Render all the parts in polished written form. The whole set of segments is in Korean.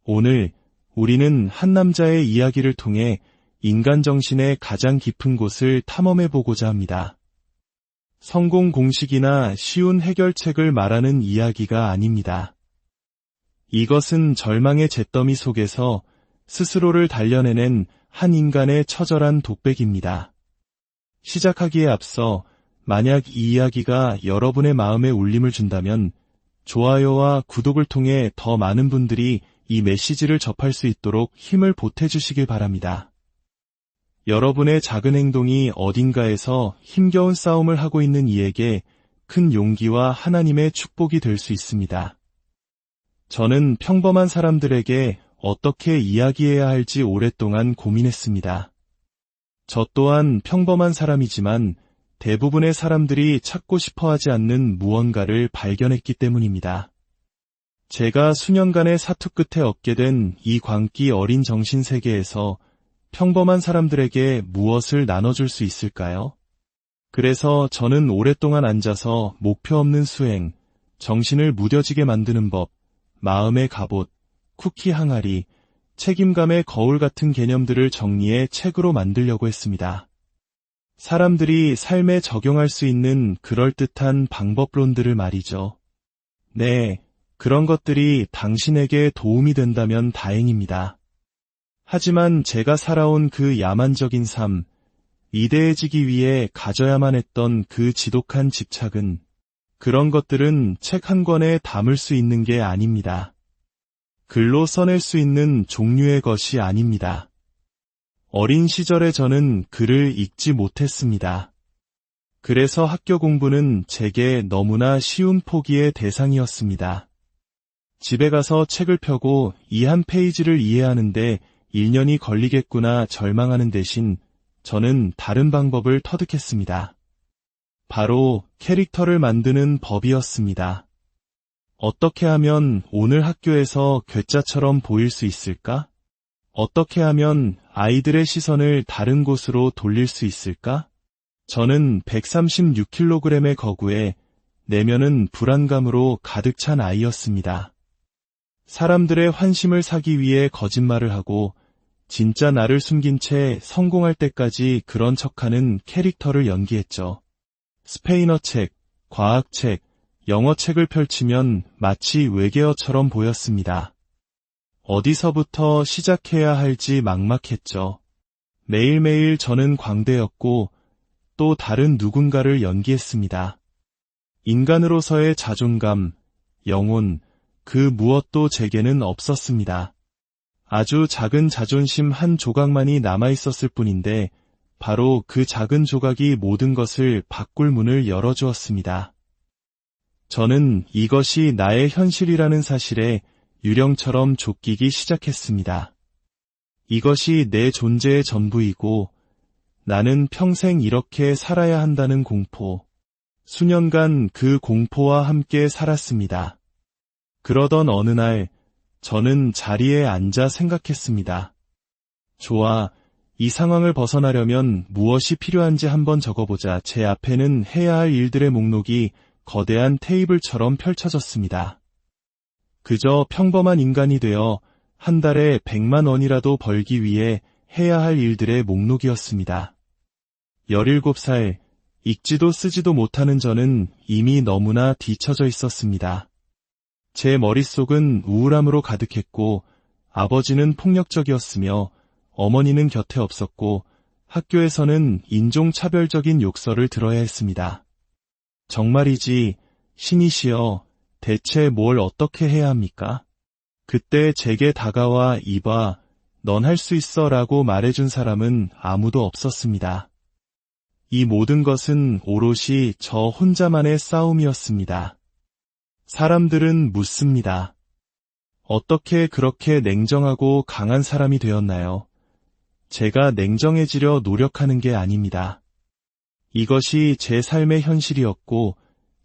오늘 우리는 한 남자의 이야기를 통해 인간 정신의 가장 깊은 곳을 탐험해보고자 합니다. 성공 공식이나 쉬운 해결책을 말하는 이야기가 아닙니다. 이것은 절망의 잿더미 속에서 스스로를 단련해낸 한 인간의 처절한 독백입니다. 시작하기에 앞서 만약 이 이야기가 여러분의 마음에 울림을 준다면 좋아요와 구독을 통해 더 많은 분들이 이 메시지를 접할 수 있도록 힘을 보태주시길 바랍니다. 여러분의 작은 행동이 어딘가에서 힘겨운 싸움을 하고 있는 이에게 큰 용기와 하나님의 축복이 될 수 있습니다. 저는 평범한 사람들에게 어떻게 이야기해야 할지 오랫동안 고민했습니다. 저 또한 평범한 사람이지만 대부분의 사람들이 찾고 싶어 하지 않는 무언가를 발견했기 때문입니다. 제가 수년간의 사투 끝에 얻게 된 이 광기 어린 정신 세계에서 평범한 사람들에게 무엇을 나눠줄 수 있을까요? 그래서 저는 오랫동안 앉아서 목표 없는 수행, 정신을 무뎌지게 만드는 법, 마음의 갑옷, 쿠키 항아리, 책임감의 거울 같은 개념들을 정리해 책으로 만들려고 했습니다. 사람들이 삶에 적용할 수 있는 그럴듯한 방법론들을 말이죠. 네, 그런 것들이 당신에게 도움이 된다면 다행입니다. 하지만 제가 살아온 그 야만적인 삶, 위대해지기 위해 가져야만 했던 그 지독한 집착은 그런 것들은 책 한 권에 담을 수 있는 게 아닙니다. 글로 써낼 수 있는 종류의 것이 아닙니다. 어린 시절에 저는 글을 읽지 못했습니다. 그래서 학교 공부는 제게 너무나 쉬운 포기의 대상이었습니다. 집에 가서 책을 펴고 이 한 페이지를 이해하는데 1년이 걸리겠구나 절망하는 대신 저는 다른 방법을 터득했습니다. 바로 캐릭터를 만드는 법이었습니다. 어떻게 하면 오늘 학교에서 괴짜처럼 보일 수 있을까? 어떻게 하면 아이들의 시선을 다른 곳으로 돌릴 수 있을까? 저는 136kg의 거구에 내면은 불안감으로 가득 찬 아이였습니다. 사람들의 환심을 사기 위해 거짓말을 하고 진짜 나를 숨긴 채 성공할 때까지 그런 척하는 캐릭터를 연기했죠. 스페인어 책, 과학책, 영어책을 펼치면 마치 외계어처럼 보였습니다. 어디서부터 시작해야 할지 막막했죠. 매일매일 저는 광대였고 또 다른 누군가를 연기했습니다. 인간으로서의 자존감, 영혼, 그 무엇도 제게는 없었습니다. 아주 작은 자존심 한 조각만이 남아있었을 뿐인데 바로 그 작은 조각이 모든 것을 바꿀 문을 열어주었습니다. 저는 이것이 나의 현실이라는 사실에 유령처럼 쫓기기 시작했습니다. 이것이 내 존재의 전부이고 나는 평생 이렇게 살아야 한다는 공포, 수년간 그 공포와 함께 살았습니다. 그러던 어느 날 저는 자리에 앉아 생각했습니다. 좋아, 이 상황을 벗어나려면 무엇이 필요한지 한번 적어보자. 제 앞에는 해야 할 일들의 목록이 거대한 테이블처럼 펼쳐졌습니다. 그저 평범한 인간이 되어 한 달에 100만 원이라도 벌기 위해 해야 할 일들의 목록이었습니다. 17살, 읽지도 쓰지도 못하는 저는 이미 너무나 뒤처져 있었습니다. 제 머릿속은 우울함으로 가득했고 아버지는 폭력적이었으며 어머니는 곁에 없었고 학교에서는 인종차별적인 욕설을 들어야 했습니다. 정말이지, 신이시여, 대체 뭘 어떻게 해야 합니까? 그때 제게 다가와 이봐, 넌 할 수 있어 라고 말해준 사람은 아무도 없었습니다. 이 모든 것은 오롯이 저 혼자만의 싸움이었습니다. 사람들은 묻습니다. 어떻게 그렇게 냉정하고 강한 사람이 되었나요? 제가 냉정해지려 노력하는 게 아닙니다. 이것이 제 삶의 현실이었고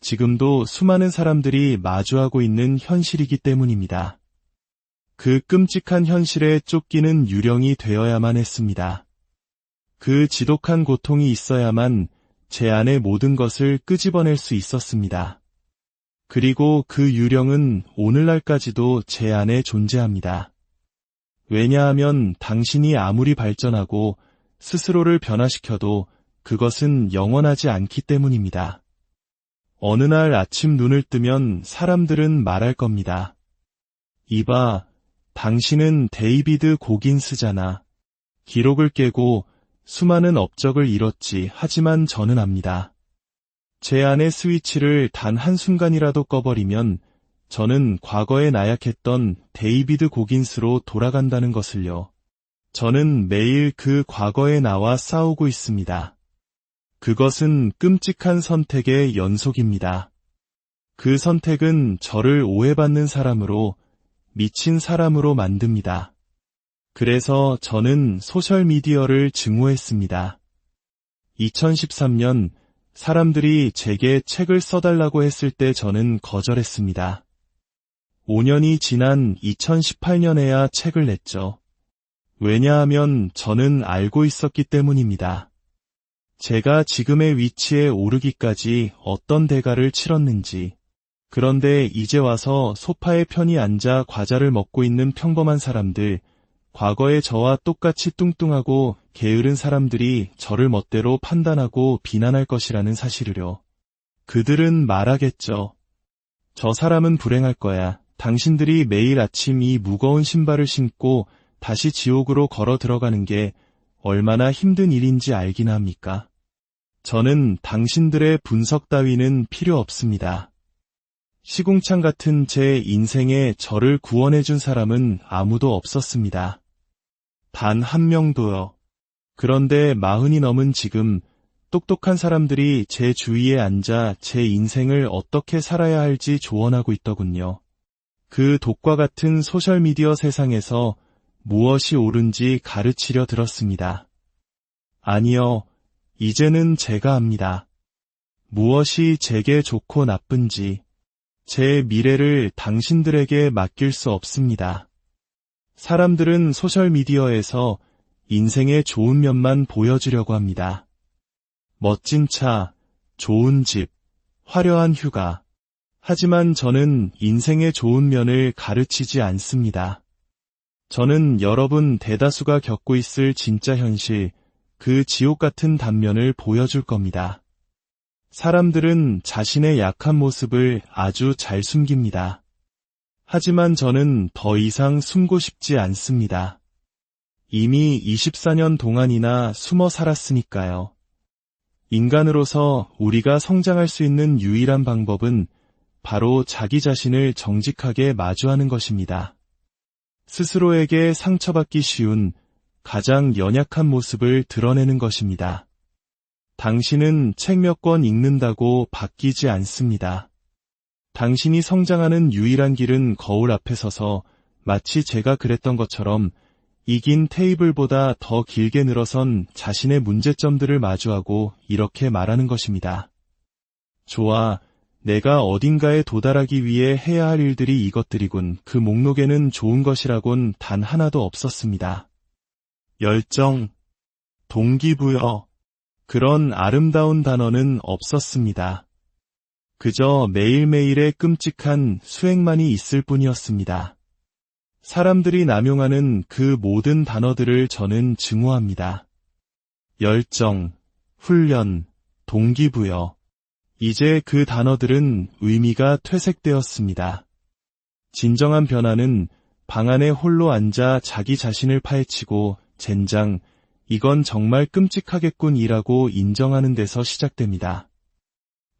지금도 수많은 사람들이 마주하고 있는 현실이기 때문입니다. 그 끔찍한 현실에 쫓기는 유령이 되어야만 했습니다. 그 지독한 고통이 있어야만 제 안의 모든 것을 끄집어낼 수 있었습니다. 그리고 그 유령은 오늘날까지도 제 안에 존재합니다. 왜냐하면 당신이 아무리 발전하고 스스로를 변화시켜도 그것은 영원하지 않기 때문입니다. 어느 날 아침 눈을 뜨면 사람들은 말할 겁니다. 이봐, 당신은 데이비드 고긴스잖아. 기록을 깨고 수많은 업적을 이뤘지. 하지만 저는 압니다. 제 안의 스위치를 단 한순간이라도 꺼버리면 저는 과거에 나약했던 데이비드 고긴스로 돌아간다는 것을요. 저는 매일 그 과거의 나와 싸우고 있습니다. 그것은 끔찍한 선택의 연속입니다. 그 선택은 저를 오해받는 사람으로, 미친 사람으로 만듭니다. 그래서 저는 소셜미디어를 증오했습니다. 2013년 사람들이 제게 책을 써달라고 했을 때 저는 거절했습니다. 5년이 지난 2018년에야 책을 냈죠. 왜냐하면 저는 알고 있었기 때문입니다. 제가 지금의 위치에 오르기까지 어떤 대가를 치렀는지. 그런데 이제 와서 소파에 편히 앉아 과자를 먹고 있는 평범한 사람들, 과거의 저와 똑같이 뚱뚱하고 게으른 사람들이 저를 멋대로 판단하고 비난할 것이라는 사실을요. 그들은 말하겠죠. 저 사람은 불행할 거야. 당신들이 매일 아침 이 무거운 신발을 신고 다시 지옥으로 걸어 들어가는 게 얼마나 힘든 일인지 알기나 합니까? 저는 당신들의 분석 따위는 필요 없습니다. 시궁창 같은 제 인생에 저를 구원해준 사람은 아무도 없었습니다. 단 한 명도요. 그런데 40이 넘은 지금 똑똑한 사람들이 제 주위에 앉아 제 인생을 어떻게 살아야 할지 조언하고 있더군요. 그 독과 같은 소셜미디어 세상에서 무엇이 옳은지 가르치려 들었습니다. 아니요, 이제는 제가 압니다. 무엇이 제게 좋고 나쁜지. 제 미래를 당신들에게 맡길 수 없습니다. 사람들은 소셜미디어에서 인생의 좋은 면만 보여주려고 합니다. 멋진 차, 좋은 집, 화려한 휴가. 하지만 저는 인생의 좋은 면을 가르치지 않습니다. 저는 여러분 대다수가 겪고 있을 진짜 현실, 그 지옥 같은 단면을 보여줄 겁니다. 사람들은 자신의 약한 모습을 아주 잘 숨깁니다. 하지만 저는 더 이상 숨고 싶지 않습니다. 이미 24년 동안이나 숨어 살았으니까요. 인간으로서 우리가 성장할 수 있는 유일한 방법은 바로 자기 자신을 정직하게 마주하는 것입니다. 스스로에게 상처받기 쉬운 가장 연약한 모습을 드러내는 것입니다. 당신은 책 몇 권 읽는다고 바뀌지 않습니다. 당신이 성장하는 유일한 길은 거울 앞에 서서 마치 제가 그랬던 것처럼 이 긴 테이블보다 더 길게 늘어선 자신의 문제점들을 마주하고 이렇게 말하는 것입니다. 좋아, 내가 어딘가에 도달하기 위해 해야 할 일들이 이것들이군. 그 목록에는 좋은 것이라곤 단 하나도 없었습니다. 열정, 동기부여, 그런 아름다운 단어는 없었습니다. 그저 매일매일의 끔찍한 수행만이 있을 뿐이었습니다. 사람들이 남용하는 그 모든 단어들을 저는 증오합니다. 열정, 훈련, 동기부여. 이제 그 단어들은 의미가 퇴색되었습니다. 진정한 변화는 방 안에 홀로 앉아 자기 자신을 파헤치고 젠장, 이건 정말 끔찍하겠군 이라고 인정하는 데서 시작됩니다.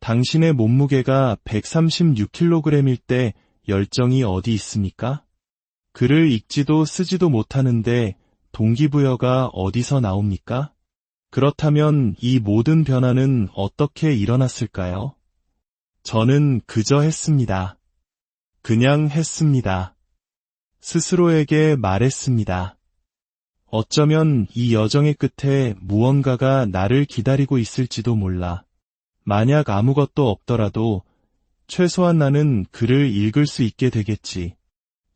당신의 몸무게가 136kg일 때 열정이 어디 있습니까? 글을 읽지도 쓰지도 못하는데 동기부여가 어디서 나옵니까? 그렇다면 이 모든 변화는 어떻게 일어났을까요? 저는 그저 했습니다. 그냥 했습니다. 스스로에게 말했습니다. 어쩌면 이 여정의 끝에 무언가가 나를 기다리고 있을지도 몰라. 만약 아무것도 없더라도 최소한 나는 글을 읽을 수 있게 되겠지.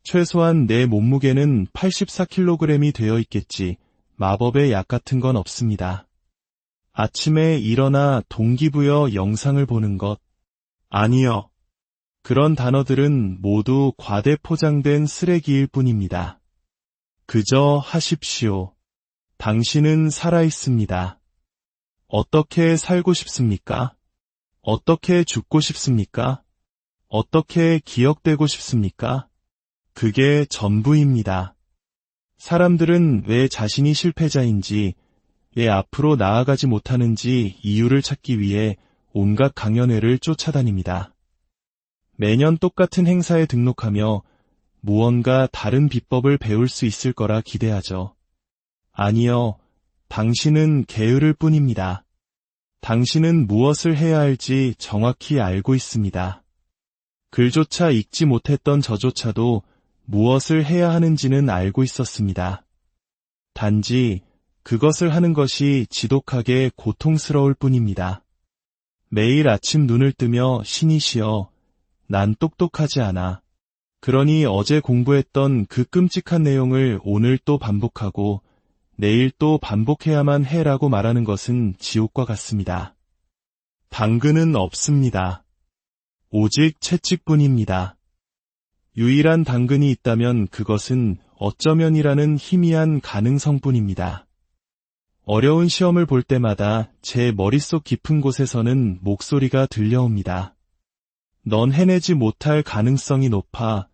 최소한 내 몸무게는 84kg이 되어 있겠지. 마법의 약 같은 건 없습니다. 아침에 일어나 동기부여 영상을 보는 것. 아니요. 그런 단어들은 모두 과대 포장된 쓰레기일 뿐입니다. 그저 하십시오. 당신은 살아있습니다. 어떻게 살고 싶습니까? 어떻게 죽고 싶습니까? 어떻게 기억되고 싶습니까? 그게 전부입니다. 사람들은 왜 자신이 실패자인지, 왜 앞으로 나아가지 못하는지 이유를 찾기 위해 온갖 강연회를 쫓아다닙니다. 매년 똑같은 행사에 등록하며 무언가 다른 비법을 배울 수 있을 거라 기대하죠. 아니요, 당신은 게으를 뿐입니다. 당신은 무엇을 해야 할지 정확히 알고 있습니다. 글조차 읽지 못했던 저조차도 무엇을 해야 하는지는 알고 있었습니다. 단지 그것을 하는 것이 지독하게 고통스러울 뿐입니다. 매일 아침 눈을 뜨며 신이시여, 난 똑똑하지 않아. 그러니 어제 공부했던 그 끔찍한 내용을 오늘 또 반복하고 내일 또 반복해야만 해라고 말하는 것은 지옥과 같습니다. 당근은 없습니다. 오직 채찍뿐입니다. 유일한 당근이 있다면 그것은 어쩌면이라는 희미한 가능성뿐입니다. 어려운 시험을 볼 때마다 제 머릿속 깊은 곳에서는 목소리가 들려옵니다. 넌 해내지 못할 가능성이 높아.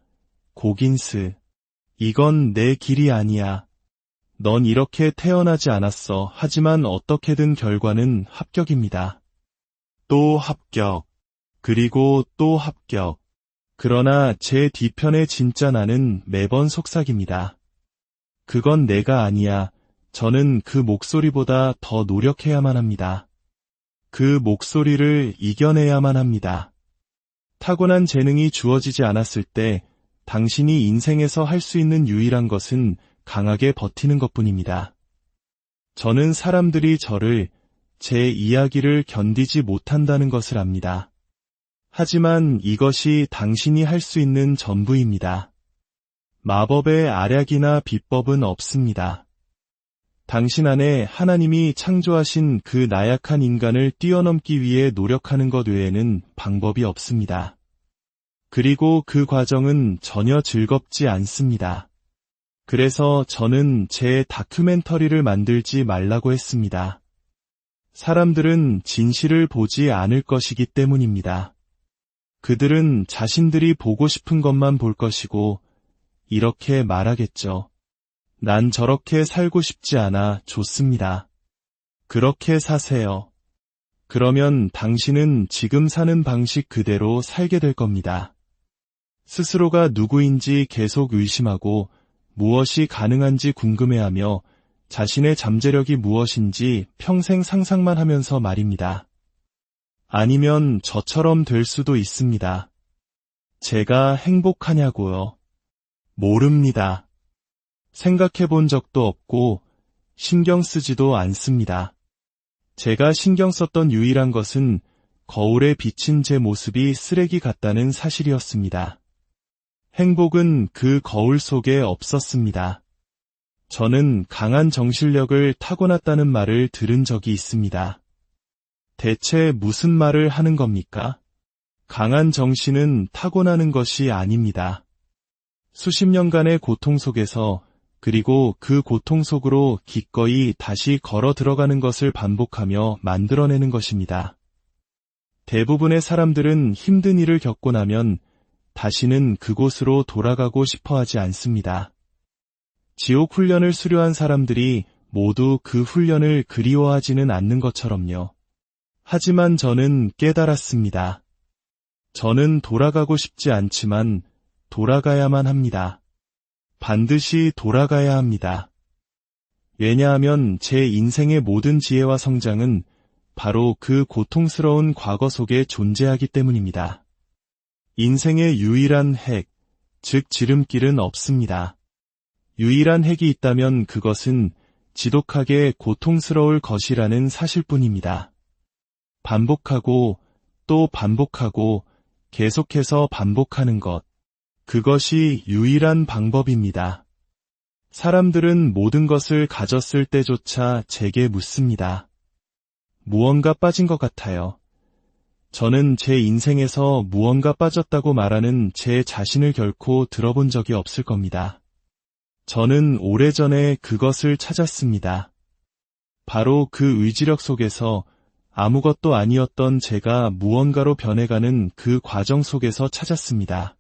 고긴스. 이건 내 길이 아니야. 넌 이렇게 태어나지 않았어. 하지만 어떻게든 결과는 합격입니다. 또 합격. 그리고 또 합격. 그러나 제 뒤편의 진짜 나는 매번 속삭입니다. 그건 내가 아니야. 저는 그 목소리보다 더 노력해야만 합니다. 그 목소리를 이겨내야만 합니다. 타고난 재능이 주어지지 않았을 때 당신이 인생에서 할 수 있는 유일한 것은 강하게 버티는 것뿐입니다. 저는 사람들이 저를, 제 이야기를 견디지 못한다는 것을 압니다. 하지만 이것이 당신이 할 수 있는 전부입니다. 마법의 알약이나 비법은 없습니다. 당신 안에 하나님이 창조하신 그 나약한 인간을 뛰어넘기 위해 노력하는 것 외에는 방법이 없습니다. 그리고 그 과정은 전혀 즐겁지 않습니다. 그래서 저는 제 다큐멘터리를 만들지 말라고 했습니다. 사람들은 진실을 보지 않을 것이기 때문입니다. 그들은 자신들이 보고 싶은 것만 볼 것이고 이렇게 말하겠죠. 난 저렇게 살고 싶지 않아. 좋습니다. 그렇게 사세요. 그러면 당신은 지금 사는 방식 그대로 살게 될 겁니다. 스스로가 누구인지 계속 의심하고 무엇이 가능한지 궁금해하며 자신의 잠재력이 무엇인지 평생 상상만 하면서 말입니다. 아니면 저처럼 될 수도 있습니다. 제가 행복하냐고요? 모릅니다. 생각해 본 적도 없고 신경 쓰지도 않습니다. 제가 신경 썼던 유일한 것은 거울에 비친 제 모습이 쓰레기 같다는 사실이었습니다. 행복은 그 거울 속에 없었습니다. 저는 강한 정신력을 타고났다는 말을 들은 적이 있습니다. 대체 무슨 말을 하는 겁니까? 강한 정신은 타고나는 것이 아닙니다. 수십 년간의 고통 속에서 그리고 그 고통 속으로 기꺼이 다시 걸어 들어가는 것을 반복하며 만들어내는 것입니다. 대부분의 사람들은 힘든 일을 겪고 나면 다시는 그곳으로 돌아가고 싶어 하지 않습니다. 지옥 훈련을 수료한 사람들이 모두 그 훈련을 그리워하지는 않는 것처럼요. 하지만 저는 깨달았습니다. 저는 돌아가고 싶지 않지만 돌아가야만 합니다. 반드시 돌아가야 합니다. 왜냐하면 제 인생의 모든 지혜와 성장은 바로 그 고통스러운 과거 속에 존재하기 때문입니다. 인생의 유일한 핵, 즉 지름길은 없습니다. 유일한 핵이 있다면 그것은 지독하게 고통스러울 것이라는 사실뿐입니다. 반복하고 또 반복하고 계속해서 반복하는 것. 그것이 유일한 방법입니다. 사람들은 모든 것을 가졌을 때조차 제게 묻습니다. 무언가 빠진 것 같아요. 저는 제 인생에서 무언가 빠졌다고 말하는 제 자신을 결코 들어본 적이 없을 겁니다. 저는 오래전에 그것을 찾았습니다. 바로 그 의지력 속에서 아무것도 아니었던 제가 무언가로 변해가는 그 과정 속에서 찾았습니다.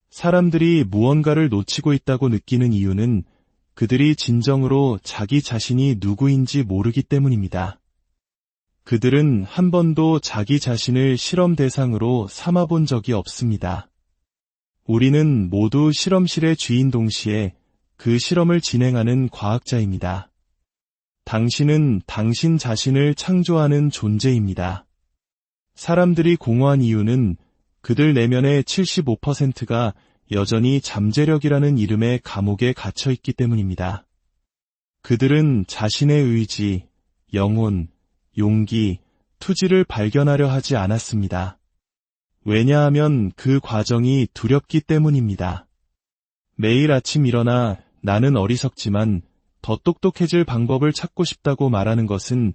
사람들이 무언가를 놓치고 있다고 느끼는 이유는 그들이 진정으로 자기 자신이 누구인지 모르기 때문입니다. 그들은 한 번도 자기 자신을 실험 대상으로 삼아본 적이 없습니다. 우리는 모두 실험실의 주인 동시에 그 실험을 진행하는 과학자입니다. 당신은 당신 자신을 창조하는 존재입니다. 사람들이 공허한 이유는 그들 내면의 75%가 여전히 잠재력이라는 이름의 감옥에 갇혀 있기 때문입니다. 그들은 자신의 의지, 영혼, 용기, 투지를 발견하려 하지 않았습니다. 왜냐하면 그 과정이 두렵기 때문입니다. 매일 아침 일어나 나는 어리석지만 더 똑똑해질 방법을 찾고 싶다고 말하는 것은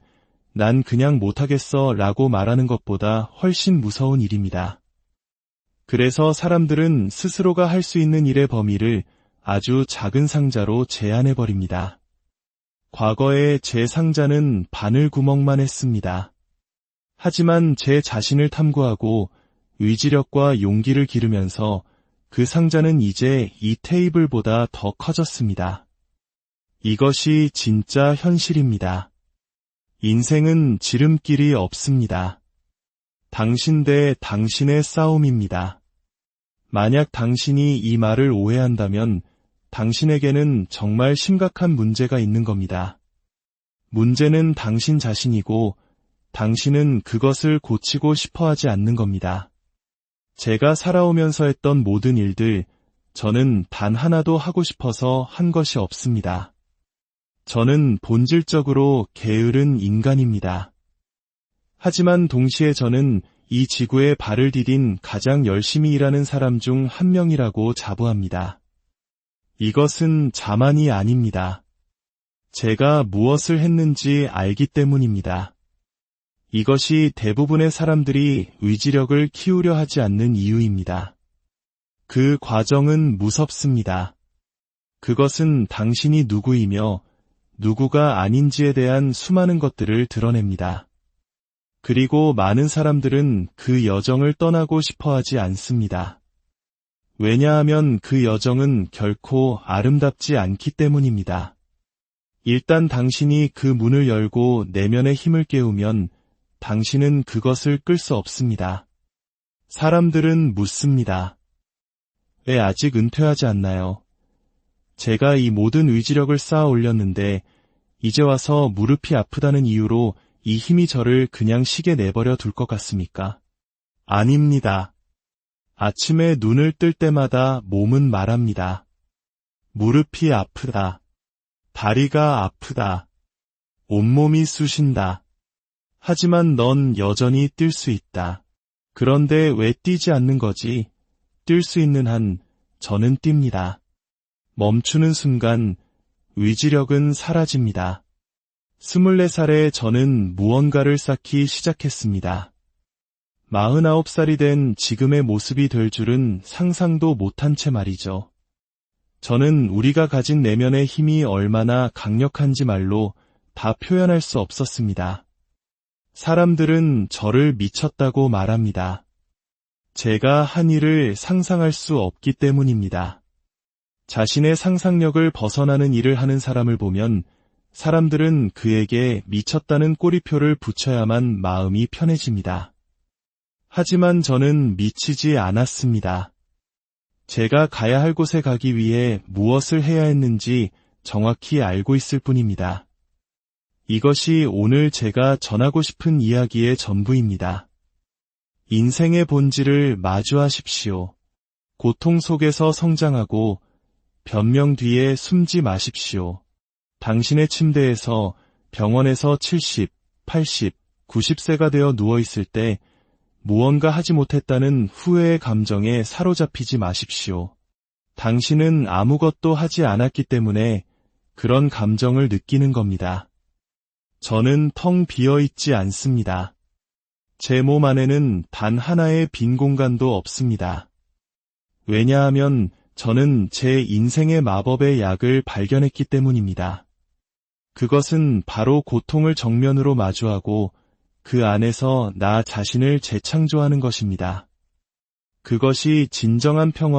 난 그냥 못하겠어 라고 말하는 것보다 훨씬 무서운 일입니다. 그래서 사람들은 스스로가 할 수 있는 일의 범위를 아주 작은 상자로 제한해버립니다. 과거에 제 상자는 바늘구멍만 했습니다. 하지만 제 자신을 탐구하고 의지력과 용기를 기르면서 그 상자는 이제 이 테이블보다 더 커졌습니다. 이것이 진짜 현실입니다. 인생은 지름길이 없습니다. 당신 대 당신의 싸움입니다. 만약 당신이 이 말을 오해한다면 당신에게는 정말 심각한 문제가 있는 겁니다. 문제는 당신 자신이고 당신은 그것을 고치고 싶어 하지 않는 겁니다. 제가 살아오면서 했던 모든 일들, 저는 단 하나도 하고 싶어서 한 것이 없습니다. 저는 본질적으로 게으른 인간입니다. 하지만 동시에 저는 이 지구에 발을 디딘 가장 열심히 일하는 사람 중 한 명이라고 자부합니다. 이것은 자만이 아닙니다. 제가 무엇을 했는지 알기 때문입니다. 이것이 대부분의 사람들이 의지력을 키우려 하지 않는 이유입니다. 그 과정은 무섭습니다. 그것은 당신이 누구이며 누구가 아닌지에 대한 수많은 것들을 드러냅니다. 그리고 많은 사람들은 그 여정을 떠나고 싶어 하지 않습니다. 왜냐하면 그 여정은 결코 아름답지 않기 때문입니다. 일단 당신이 그 문을 열고 내면의 힘을 깨우면 당신은 그것을 끌 수 없습니다. 사람들은 묻습니다. 왜 아직 은퇴하지 않나요? 제가 이 모든 의지력을 쌓아 올렸는데 이제 와서 무릎이 아프다는 이유로 이 힘이 저를 그냥 쉬게 내버려 둘 것 같습니까? 아닙니다. 아침에 눈을 뜰 때마다 몸은 말합니다. 무릎이 아프다. 다리가 아프다. 온몸이 쑤신다. 하지만 넌 여전히 뛸 수 있다. 그런데 왜 뛰지 않는 거지? 뛸 수 있는 한 저는 뜁니다. 멈추는 순간 의지력은 사라집니다. 24살에 저는 무언가를 쌓기 시작했습니다. 49살이 된 지금의 모습이 될 줄은 상상도 못한 채 말이죠. 저는 우리가 가진 내면의 힘이 얼마나 강력한지 말로 다 표현할 수 없었습니다. 사람들은 저를 미쳤다고 말합니다. 제가 한 일을 상상할 수 없기 때문입니다. 자신의 상상력을 벗어나는 일을 하는 사람을 보면 사람들은 그에게 미쳤다는 꼬리표를 붙여야만 마음이 편해집니다. 하지만 저는 미치지 않았습니다. 제가 가야 할 곳에 가기 위해 무엇을 해야 했는지 정확히 알고 있을 뿐입니다. 이것이 오늘 제가 전하고 싶은 이야기의 전부입니다. 인생의 본질을 마주하십시오. 고통 속에서 성장하고 변명 뒤에 숨지 마십시오. 당신의 침대에서 병원에서 70, 80, 90세가 되어 누워있을 때 무언가 하지 못했다는 후회의 감정에 사로잡히지 마십시오. 당신은 아무것도 하지 않았기 때문에 그런 감정을 느끼는 겁니다. 저는 텅 비어있지 않습니다. 제 몸 안에는 단 하나의 빈 공간도 없습니다. 왜냐하면 저는 제 인생의 마법의 약을 발견했기 때문입니다. 그것은 바로 고통을 정면으로 마주하고 그 안에서 나 자신을 재창조하는 것입니다. 그것이 진정한 평화